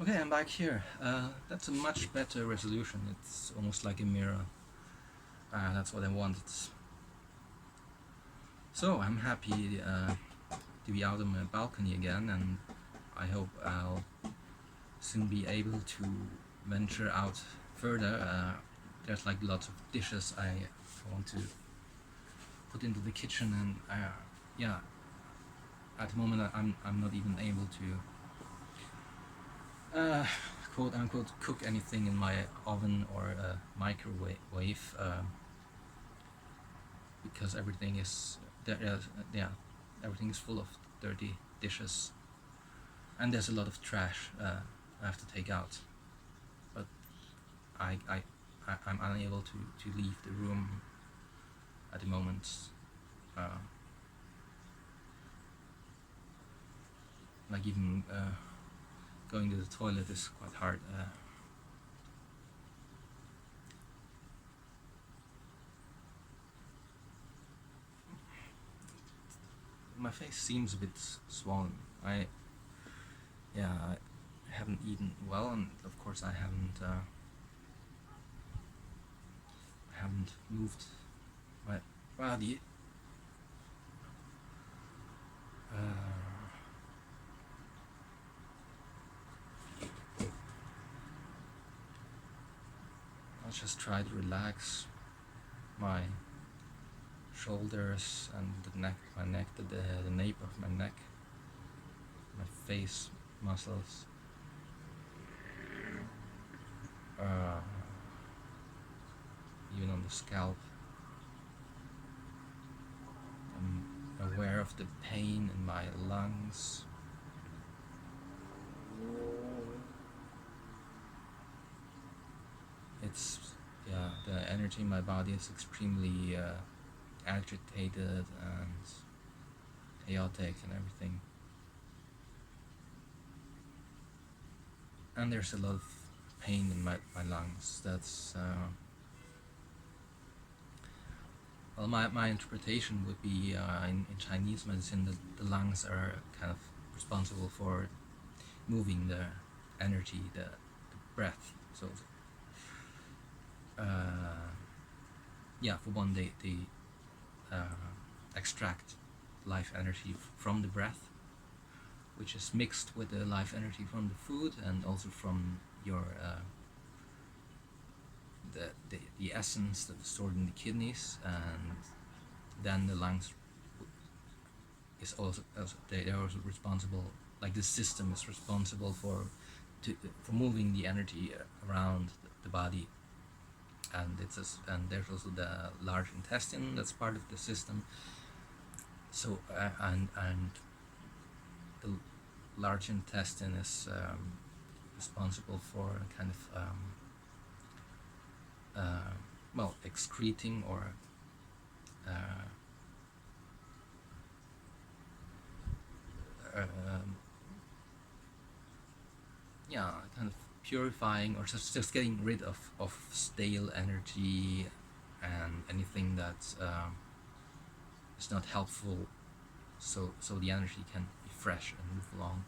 Okay, I'm back here. That's a much better resolution. It's almost like a mirror. That's what I wanted. So I'm happy to be out on my balcony again, and I hope I'll soon be able to venture out further. There's like lots of dishes I want to put into the kitchen, and yeah, at the moment I'm not even able to quote unquote cook anything in my oven or microwave because everything is there. Yeah, everything is full of dirty dishes, and there's a lot of trash I have to take out. But I I I'm unable to leave the room at the moment. Uh, like even going to the toilet is quite hard. My face seems a bit swollen. I haven't eaten well, and of course I haven't moved my body. I'll just try to relax my shoulders and my neck, the nape of my neck, my face muscles. Uh, Even on the scalp. I'm aware of the pain in my lungs. It's, yeah, the energy in my body is extremely agitated and chaotic and everything. And there's a lot of pain in my lungs. That's well, my interpretation would be in Chinese medicine that the lungs are kind of responsible for moving the energy, the breath. So yeah, for one, they extract life energy from the breath, which is mixed with the life energy from the food and also from your the essence that is stored in the kidneys, and then the lungs is also they are also responsible. Like the system is responsible for moving the energy around the body, and there's also the large intestine that's part of the system. So and the large intestine is responsible for kind of well, excreting or yeah, kind of purifying or just getting rid of stale energy and anything that is not helpful, so the energy can be fresh and move along.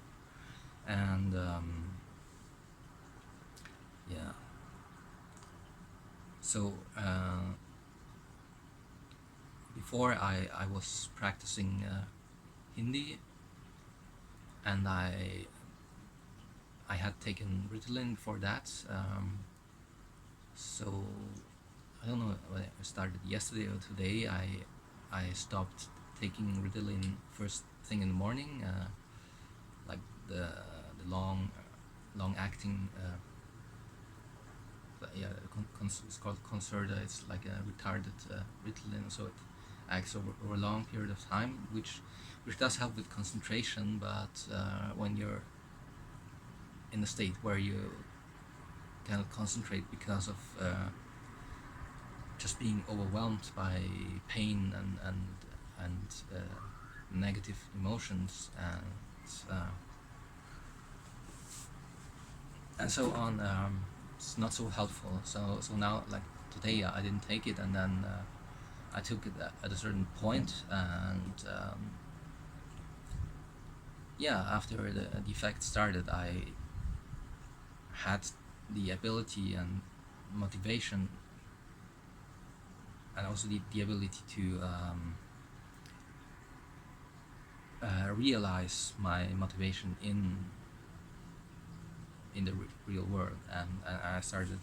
And yeah, so before I was practicing Hindi, and I had taken Ritalin before that. So I don't know when I started yesterday or today. I stopped taking Ritalin first thing in the morning, like the long acting. Yeah, it's called Concerta. It's like a retarded Ritalin, so it acts over a long period of time, which does help with concentration. But when you're in a state where you cannot concentrate because of just being overwhelmed by pain and negative emotions and so on, it's not so helpful. So now, like today, I didn't take it, and then I took it at a certain point, and yeah, after the effect started, had the ability and motivation, and also the ability to realize my motivation in the real world, and I started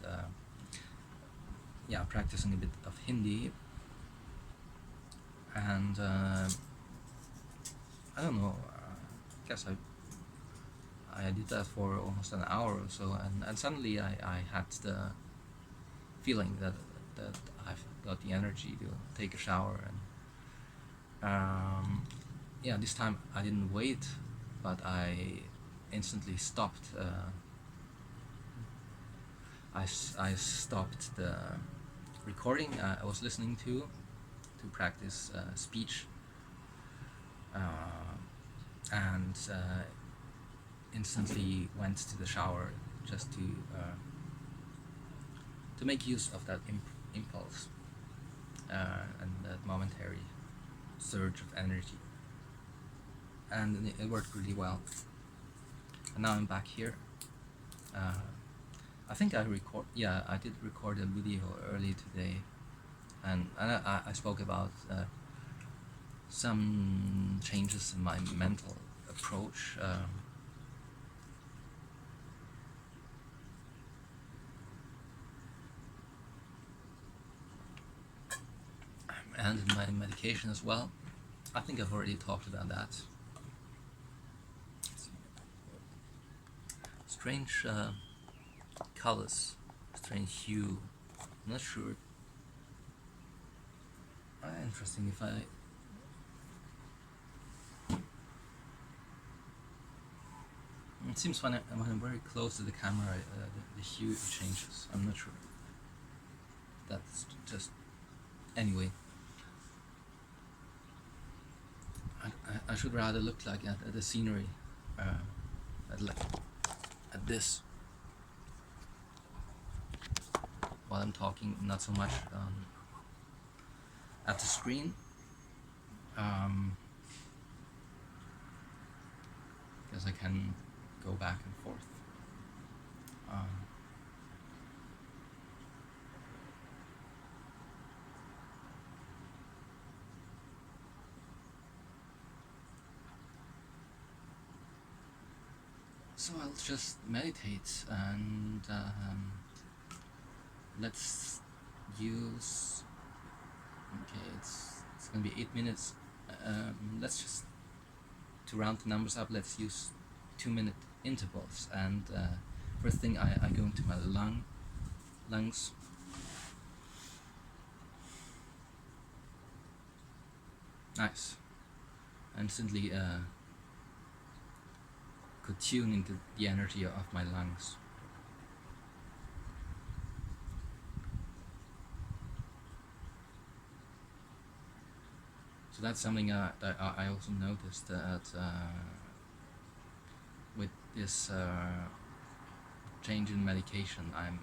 practicing a bit of Hindi, and I don't know, I guess I did that for almost an hour or so, and suddenly I had the feeling that I've got the energy to take a shower, and this time I didn't wait, but I instantly stopped. I stopped the recording I was listening to practice speech, and instantly went to the shower just to make use of that impulse and that momentary surge of energy, and it worked really well. And now I'm back here. I think I did record a video early today, and I spoke about some changes in my mental approach. And in my medication as well. I think I've already talked about that. Strange colors, strange hue. I'm not sure. Interesting if I. It seems when I'm very close to the camera, the hue changes. I'm not sure. That's just. Anyway. I should rather look like at the scenery, at this, while I'm talking, not so much at the screen, because I can go back and forth. So I'll just meditate, and let's use. Okay, it's gonna be 8 minutes. Let's just, to round the numbers up, let's use 2-minute intervals. And first thing, I go into my lungs. Nice. And instantly could tune into the energy of my lungs. So that's something that I also noticed, that with this change in medication, I'm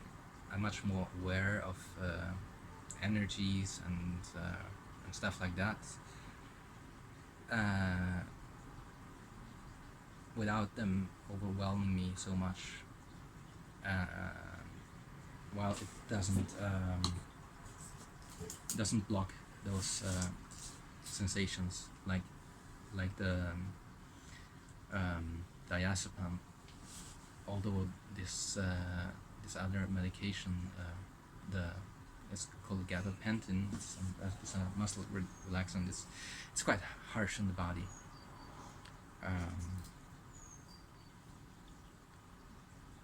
much more aware of energies and stuff like that, without them overwhelming me so much. While it doesn't block those sensations like the diazepam. Although this other medication, it's called gabapentin. It's a muscle relaxant. It's quite harsh on the body.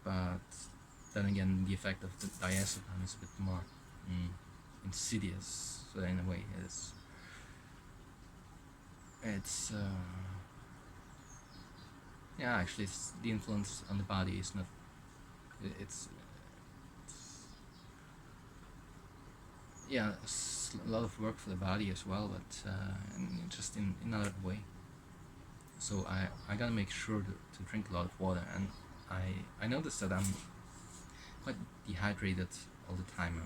But then again, the effect of the diazepam is a bit more insidious. So in a way, actually, the influence on the body is not. It's a lot of work for the body as well, but just in another way. So I gotta make sure to drink a lot of water, and I noticed that I'm quite dehydrated all the time.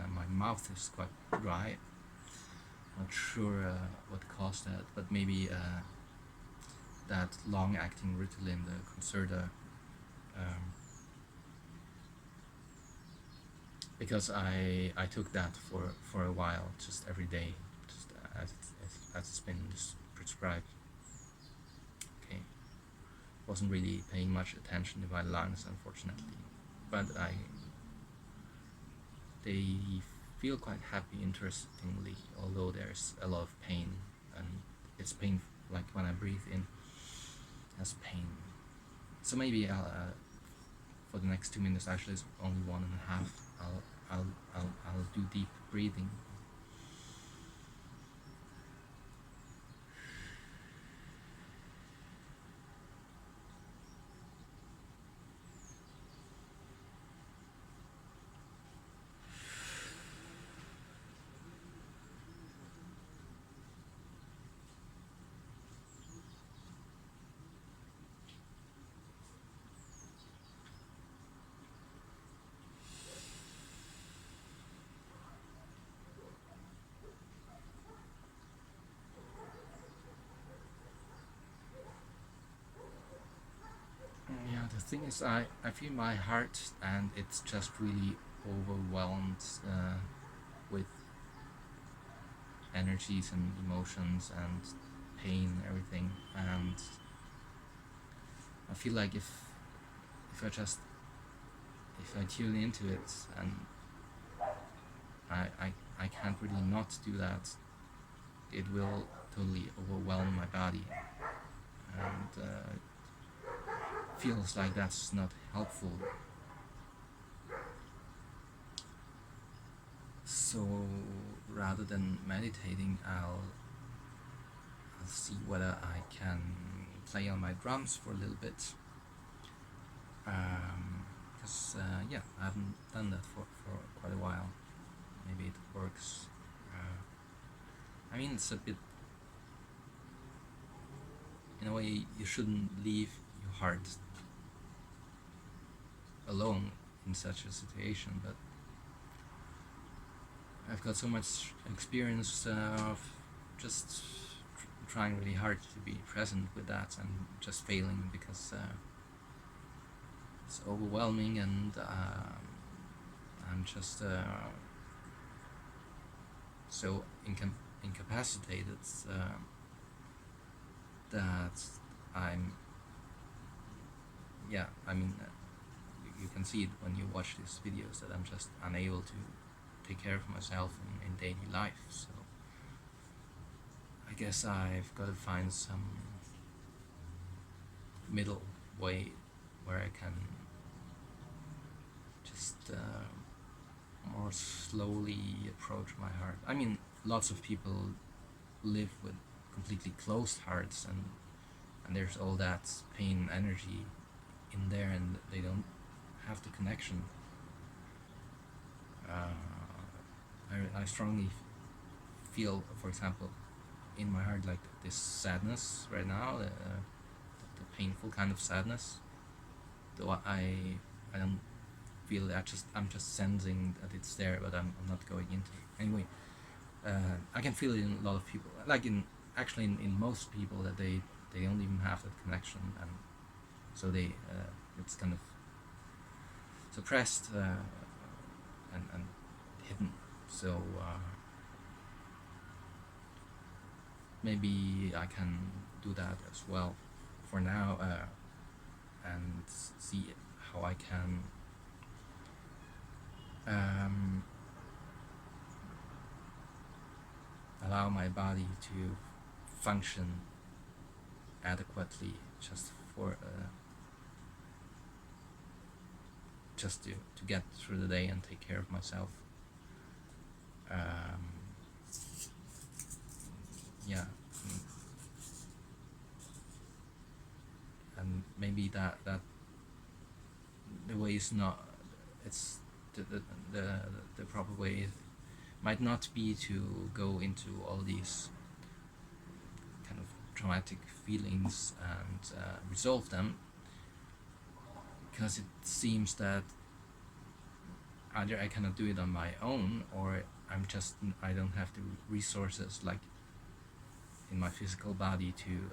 My mouth is quite dry. Not sure what caused that, but maybe that long-acting Ritalin, the Concerta, because I took that for a while, just every day, just as it's been prescribed. Okay, wasn't really paying much attention to my lungs, unfortunately, but they feel quite happy, interestingly, although there's a lot of pain, and it's pain, like when I breathe in, has pain. So maybe for the next 2 minutes, actually it's only 1.5, I'll do deep breathing. Yeah, the thing is, I feel my heart, and it's just really overwhelmed with energies and emotions and pain and everything. And I feel like if I just if I tune into it, and I can't really not do that, it will totally overwhelm my body, and feels like that's not helpful. So rather than meditating, I'll see whether I can play on my drums for a little bit. Because yeah, I haven't done that for quite a while. Maybe it works. I mean, it's a bit, in a way, you shouldn't leave your heart alone in such a situation, but I've got so much experience of just trying really hard to be present with that, and just failing because it's overwhelming, and I'm just so incapacitated that I'm, yeah, I mean, you can see it when you watch these videos, that I'm just unable to take care of myself in daily life. So I guess I've got to find some middle way where I can just more slowly approach my heart. I mean, lots of people live with completely closed hearts, and there's all that pain and energy in there, and they don't have the connection. I strongly feel, for example, in my heart, like this sadness right now, the painful kind of sadness. Though I don't feel that, I'm just sensing that it's there, but I'm not going into it. Anyway, I can feel it in a lot of people, like in most people, that they don't even have that connection, and so they it's kind of suppressed and hidden. So maybe I can do that as well for now, and see how I can allow my body to function adequately, just for just to get through the day and take care of myself. Yeah, and maybe that the way is not, it's the proper way might not be to go into all these kind of traumatic feelings and resolve them, because it seems that either I cannot do it on my own, or I don't have the resources, like in my physical body, to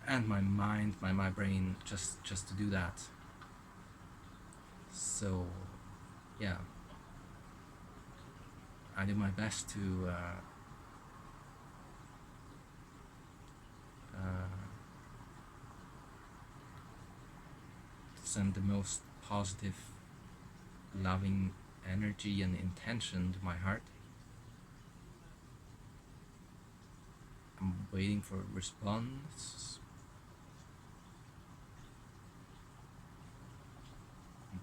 and my mind, my brain, just to do that. So yeah, I do my best to send the most positive, loving energy and intention to my heart. I'm waiting for a response.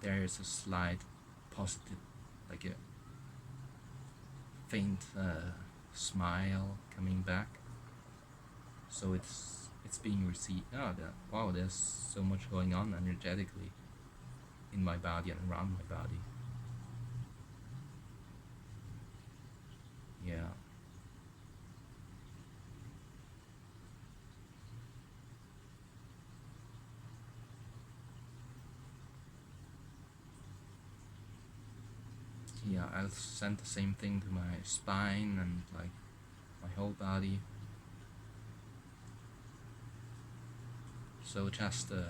There is a slight positive, like a faint smile coming back. So it's being received. Oh, wow! There's so much going on energetically in my body and around my body. Yeah. Yeah, I'll send the same thing to my spine and like my whole body. So just the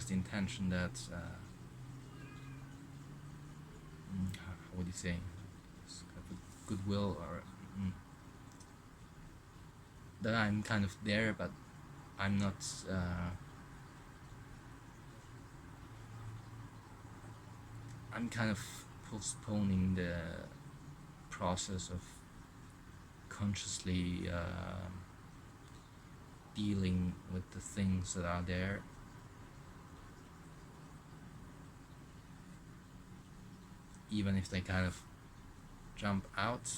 intention that how would you say, it's kind of a goodwill, or that I'm kind of there, but I'm not. I'm kind of postponing the process of consciously dealing with the things that are there. Even if they kind of jump out.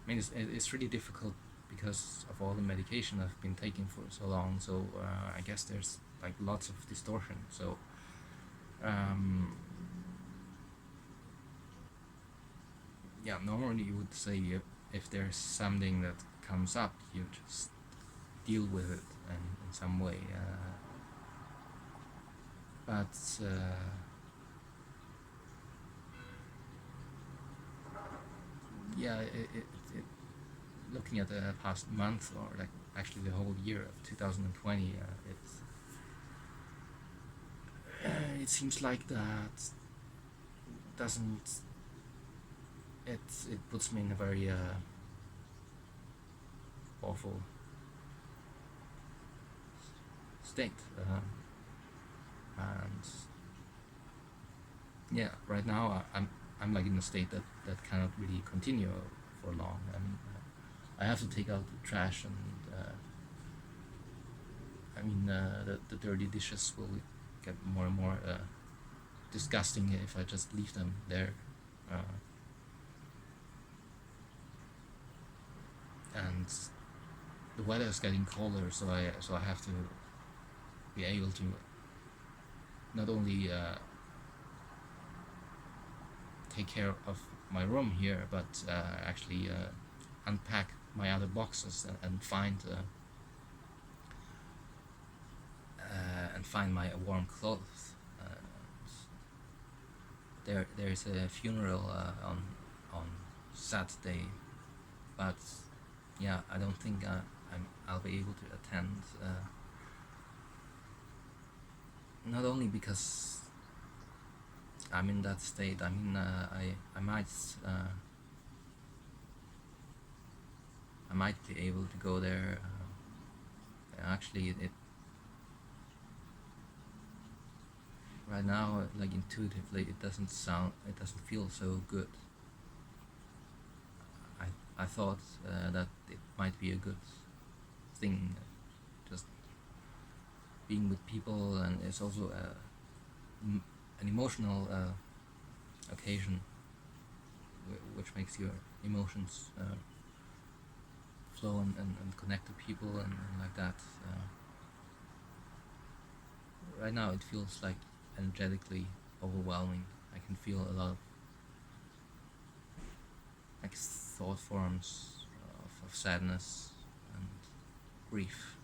I mean, it's really difficult because of all the medication I've been taking for so long. So I guess there's like lots of distortion. So yeah, normally you would say if there's something that comes up, you just deal with it in some way. But yeah, looking at the past month, or like actually the whole year of 2020, it seems like that doesn't it puts me in a very awful state, and yeah, right now I'm like in a state that cannot really continue for long. I mean, I have to take out the trash, and I mean the dirty dishes will get more and more disgusting if I just leave them there. And the weather is getting colder, so I have to be able to not only take care of my room here, but actually unpack my other boxes and find my warm clothes. There is a funeral on Saturday, but yeah, I don't think I'll be able to attend. Not only because I'm in that state. I mean, I might be able to go there. Actually, it right now, like intuitively, it doesn't feel so good. I thought that it might be a good thing, just being with people, and it's also an emotional occasion, which makes your emotions flow and connect to people and like that. Right now, it feels like energetically overwhelming. I can feel a lot of like thought forms of sadness and grief,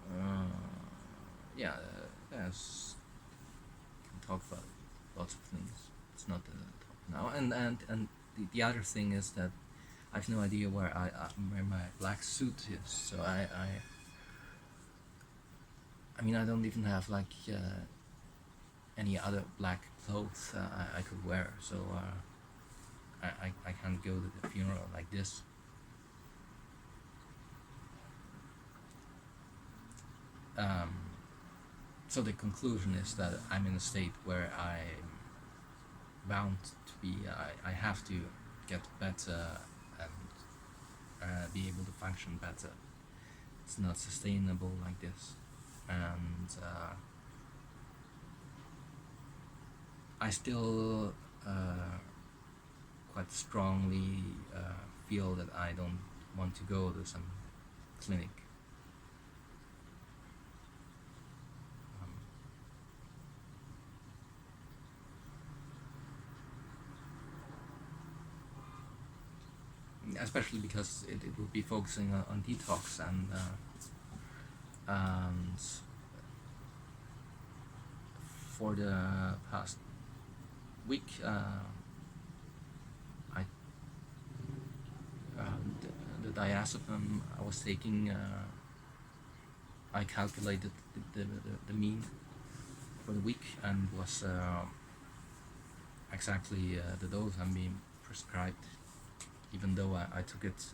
and yeah, yes, can talk about lots of things. It's not the topic now. And the other thing is that I have no idea where where my black suit is. So I mean, I don't even have like any other black clothes I could wear. So I can't go to the funeral like this. Um, so the conclusion is that I'm in a state where I'm bound to be. I have to get better and be able to function better. It's not sustainable like this, and I still quite strongly feel that I don't want to go to some clinic. Especially because it will be focusing on detox and for the past week I the diazepam I was taking, I calculated the mean for the week and was exactly the dose I'm being prescribed, even though I took it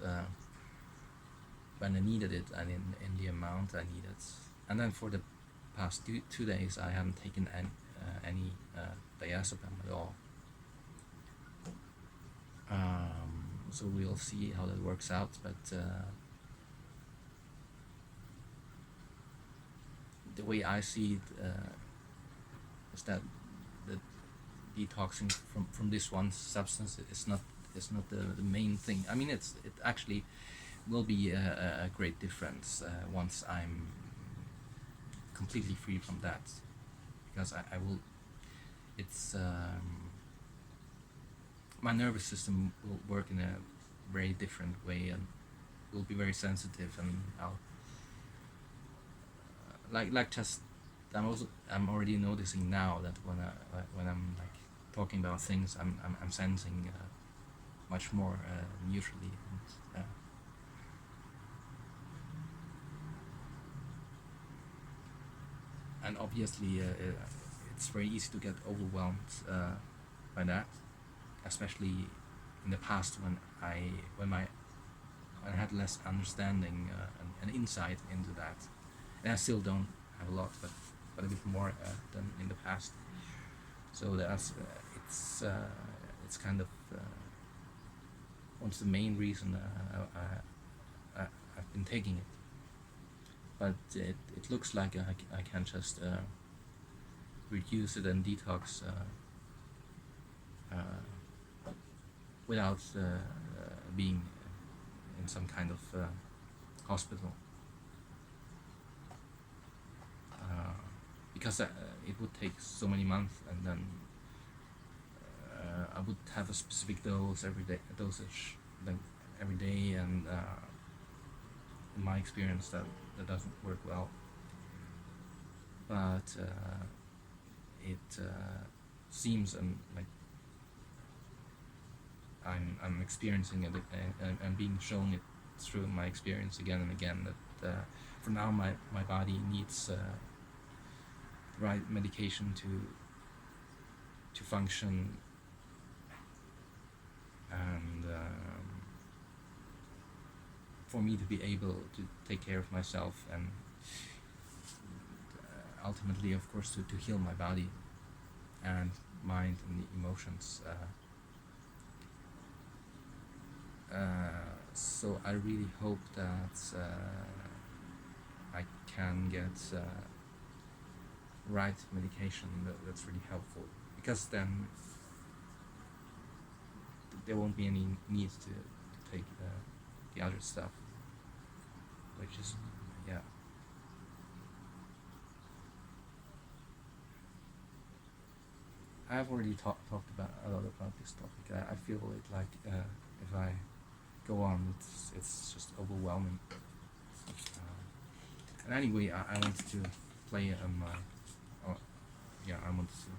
when I needed it and in the amount I needed. And then for the past 2 days I haven't taken any diazepam at all. So we'll see how that works out, but the way I see it is that the detoxing from this one substance is not the main thing. I mean, it actually will be a great difference once I'm completely free from that, because I will. It's my nervous system will work in a very different way and will be very sensitive, and I'll like just I'm already noticing now that when I'm like talking about things, I'm sensing much more neutrally, and obviously it's very easy to get overwhelmed by that, especially in the past when I had less understanding and insight into that, and I still don't have a lot, but a bit more than in the past. So that's it's kind of what's the main reason I've been taking it. But it looks like I can just reduce it and detox without being in some kind of hospital, because it would take so many months, and then I would have a specific dosage every day, and in my experience that doesn't work well. But it seems like I'm experiencing it and being shown it through my experience again and again that for now my body needs the right medication to function, and for me to be able to take care of myself, and ultimately of course to heal my body and mind and emotions. So I really hope that I can get right medication that's really helpful, because then there won't be any need to take the other stuff, which is I've already talked about a lot about this topic. I feel it like if I go on, it's just overwhelming. And anyway, I wanted to play on my I wanted to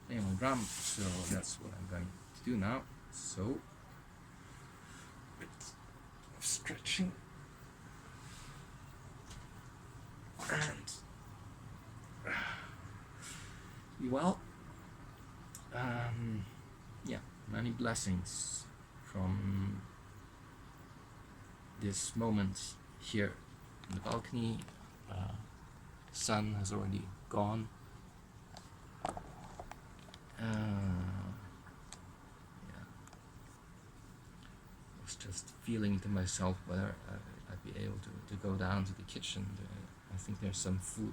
play on my drum, so that's what I'm going to do now. So, bit of stretching, and you Well, yeah, many blessings from this moment here on the balcony. Sun has already gone. Yeah, I was just feeling to myself whether I'd be able to go down to the kitchen. I think there's some food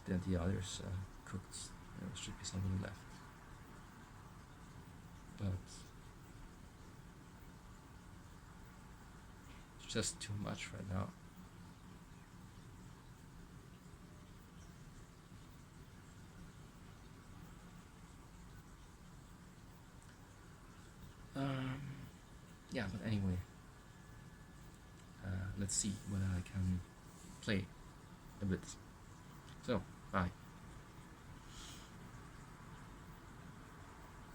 that the others cooked. There should be something left. But it's just too much right now. Yeah, but anyway, let's see whether I can play a bit. So, bye.